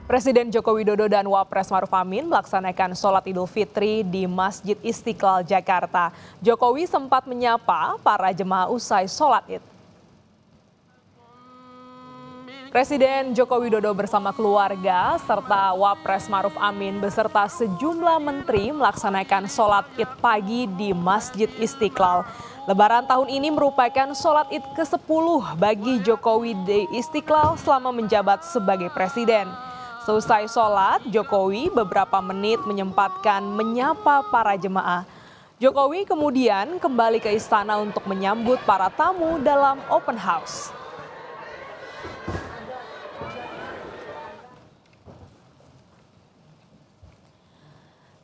Presiden Joko Widodo dan Wapres Maruf Amin melaksanakan sholat Idul Fitri di Masjid Istiqlal, Jakarta. Jokowi sempat menyapa para jemaah usai sholat Id. Presiden Joko Widodo bersama keluarga serta Wapres Maruf Amin beserta sejumlah menteri melaksanakan sholat Id pagi di Masjid Istiqlal. Lebaran tahun ini merupakan sholat Id ke-10 bagi Jokowi di Istiqlal selama menjabat sebagai presiden. Selesai sholat, Jokowi beberapa menit menyempatkan menyapa para jemaah. Jokowi kemudian kembali ke istana untuk menyambut para tamu dalam open house.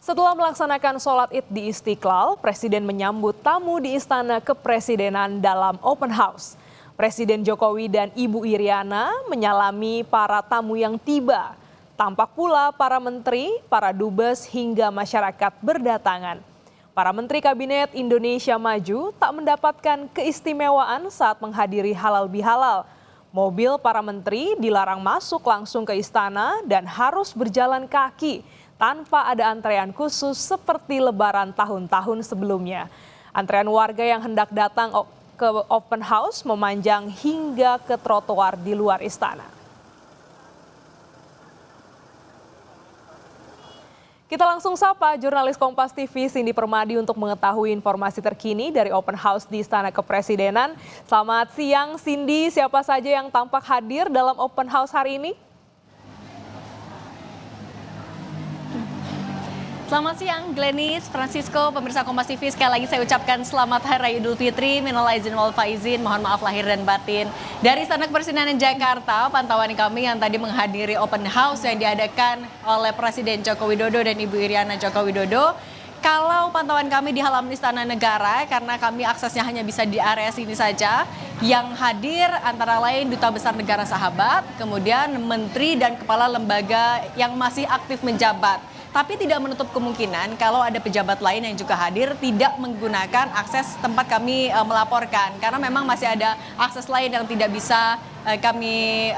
Setelah melaksanakan sholat Id di Istiqlal, Presiden menyambut tamu di Istana Kepresidenan dalam open house. Presiden Jokowi dan Ibu Iriana menyalami para tamu yang tiba. Tampak pula para menteri, para dubes hingga masyarakat berdatangan. Para menteri Kabinet Indonesia Maju tak mendapatkan keistimewaan saat menghadiri halal bihalal. Mobil para menteri dilarang masuk langsung ke istana dan harus berjalan kaki tanpa ada antrean khusus seperti lebaran tahun-tahun sebelumnya. Antrean warga yang hendak datang ke open house memanjang hingga ke trotoar di luar istana. Kita langsung sapa jurnalis Kompas TV Cindy Permadi untuk mengetahui informasi terkini dari open house di Istana Kepresidenan. Selamat siang Cindy, siapa saja yang tampak hadir dalam open house hari ini? Selamat siang Glenis, Francisco, pemirsa Kompas TV. Sekali lagi saya ucapkan selamat Hari Raya Idul Fitri, minal aizin wal faizin, mohon maaf lahir dan batin. Dari Istana Kepresidenan Jakarta, pantauan kami yang tadi menghadiri open house yang diadakan oleh Presiden Joko Widodo dan Ibu Iriana Joko Widodo. Kalau pantauan kami di halaman Istana Negara, karena kami aksesnya hanya bisa di area sini saja, yang hadir antara lain Duta Besar Negara Sahabat, kemudian menteri dan kepala lembaga yang masih aktif menjabat. Tapi tidak menutup kemungkinan kalau ada pejabat lain yang juga hadir tidak menggunakan akses tempat kami melaporkan. Karena memang masih ada akses lain yang tidak bisa kami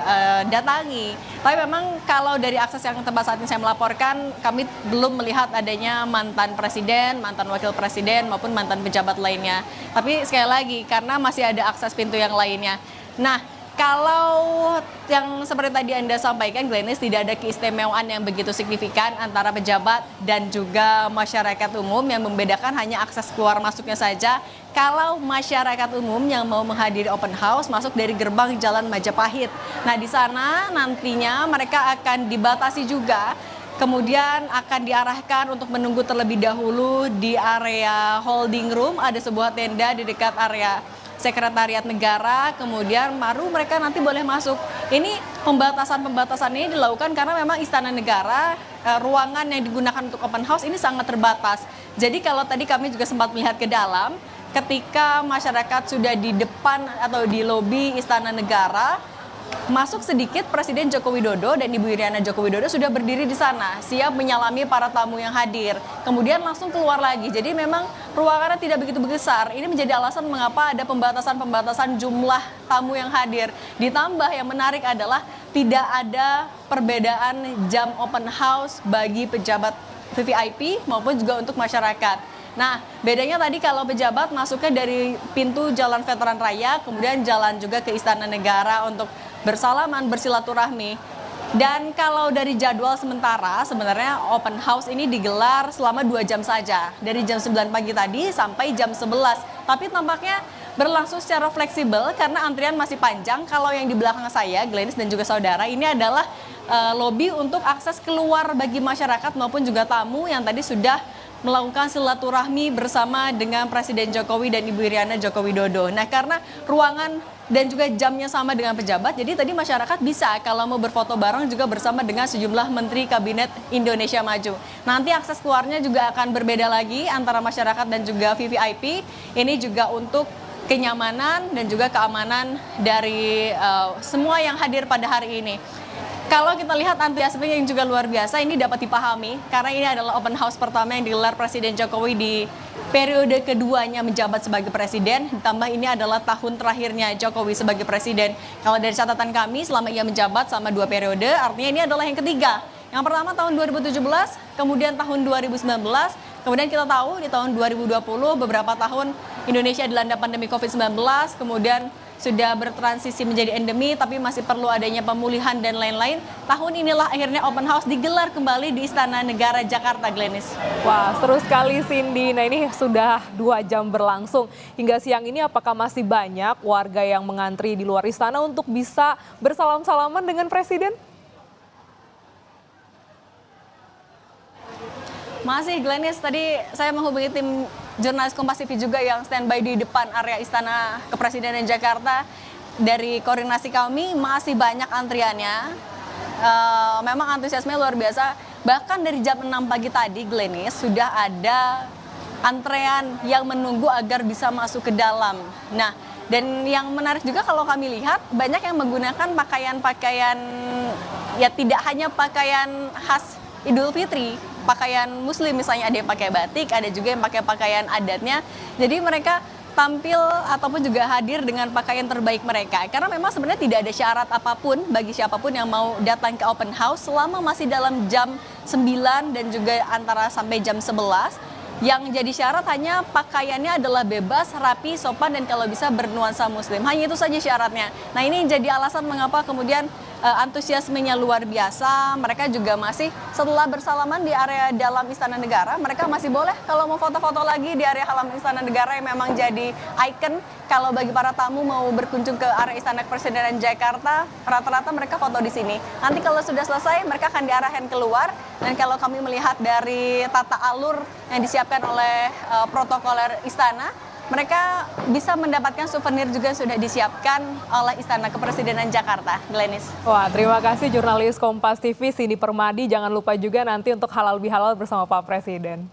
datangi. Tapi memang kalau dari akses yang tempat saat ini saya melaporkan, kami belum melihat adanya mantan presiden, mantan wakil presiden maupun mantan pejabat lainnya. Tapi sekali lagi karena masih ada akses pintu yang lainnya. Nah, kalau yang seperti tadi Anda sampaikan, Glenis, tidak ada keistimewaan yang begitu signifikan antara pejabat dan juga masyarakat umum, yang membedakan hanya akses keluar masuknya saja. Kalau masyarakat umum yang mau menghadiri open house masuk dari gerbang Jalan Majapahit. Nah, di sana nantinya mereka akan dibatasi juga. Kemudian akan diarahkan untuk menunggu terlebih dahulu di area holding room. Ada sebuah tenda di dekat area Sekretariat Negara, kemudian baru mereka nanti boleh masuk. Ini pembatasan ini dilakukan karena memang Istana Negara, ruangan yang digunakan untuk open house ini sangat terbatas. Jadi kalau tadi kami juga sempat melihat ke dalam, ketika masyarakat sudah di depan atau di lobi Istana Negara, masuk sedikit Presiden Joko Widodo dan Ibu Iriana Joko Widodo sudah berdiri di sana, siap menyalami para tamu yang hadir. Kemudian langsung keluar lagi. Jadi memang ruangannya tidak begitu besar. Ini menjadi alasan mengapa ada pembatasan jumlah tamu yang hadir. Ditambah yang menarik adalah tidak ada perbedaan jam open house bagi pejabat VVIP maupun juga untuk masyarakat. Nah, bedanya tadi kalau pejabat masuknya dari pintu Jalan Veteran Raya, kemudian jalan juga ke Istana Negara untuk bersalaman, bersilaturahmi. Dan kalau dari jadwal sementara, sebenarnya open house ini digelar selama 2 jam saja. Dari jam 9 pagi tadi sampai jam 11. Tapi tampaknya berlangsung secara fleksibel karena antrian masih panjang. Kalau yang di belakang saya, Glenis dan juga saudara, ini adalah lobi untuk akses keluar bagi masyarakat maupun juga tamu yang tadi sudah melakukan silaturahmi bersama dengan Presiden Jokowi dan Ibu Iriana Joko Widodo. Nah, karena ruangan dan juga jamnya sama dengan pejabat, jadi tadi masyarakat bisa kalau mau berfoto bareng juga bersama dengan sejumlah menteri Kabinet Indonesia Maju. Nanti akses keluarnya juga akan berbeda lagi antara masyarakat dan juga VVIP. Ini juga untuk kenyamanan dan juga keamanan dari semua yang hadir pada hari ini. Kalau kita lihat antusiasme yang juga luar biasa, ini dapat dipahami karena ini adalah open house pertama yang digelar Presiden Jokowi di periode keduanya menjabat sebagai presiden. Ditambah ini adalah tahun terakhirnya Jokowi sebagai presiden. Kalau dari catatan kami selama ia menjabat selama 2 periode, artinya ini adalah yang ketiga. Yang pertama tahun 2017, kemudian tahun 2019, kemudian kita tahu di tahun 2020 beberapa tahun Indonesia dilanda pandemi COVID-19, kemudian sudah bertransisi menjadi endemi tapi masih perlu adanya pemulihan dan lain-lain. Tahun inilah akhirnya open house digelar kembali di Istana Negara Jakarta, Glenis. Wah, seru sekali Cindy. Nah, ini sudah 2 jam berlangsung. Hingga siang ini apakah masih banyak warga yang mengantri di luar istana untuk bisa bersalam-salaman dengan Presiden? Masih, Glenis, tadi saya menghubungi tim jurnalis Kompas TV juga yang standby di depan area Istana Kepresidenan Jakarta. Dari koordinasi kami masih banyak antriannya. Memang antusiasme luar biasa. Bahkan dari jam 6 pagi tadi, Glenis, sudah ada antrean yang menunggu agar bisa masuk ke dalam. Nah, dan yang menarik juga kalau kami lihat banyak yang menggunakan pakaian-pakaian, ya tidak hanya pakaian khas Idul Fitri, pakaian muslim misalnya, ada yang pakai batik, ada juga yang pakai pakaian adatnya. Jadi mereka tampil ataupun juga hadir dengan pakaian terbaik mereka. Karena memang sebenarnya tidak ada syarat apapun bagi siapapun yang mau datang ke open house selama masih dalam jam 9 dan juga antara sampai jam 11. Yang jadi syarat hanya pakaiannya adalah bebas, rapi, sopan, dan kalau bisa bernuansa muslim. Hanya itu saja syaratnya. Nah, ini jadi alasan mengapa kemudian antusiasmenya luar biasa. Mereka juga masih setelah bersalaman di area dalam Istana Negara, mereka masih boleh kalau mau foto-foto lagi di area halaman Istana Negara yang memang jadi ikon kalau bagi para tamu mau berkunjung ke area Istana Kepresidenan Jakarta, rata-rata mereka foto di sini. Nanti kalau sudah selesai, mereka akan diarahkan keluar. Dan kalau kami melihat dari tata alur yang disiapkan oleh protokoler istana, mereka bisa mendapatkan souvenir juga sudah disiapkan oleh Istana Kepresidenan Jakarta. Glenis. Wah, terima kasih jurnalis Kompas TV Cindy Permadi. Jangan lupa juga nanti untuk halal bihalal bersama Pak Presiden.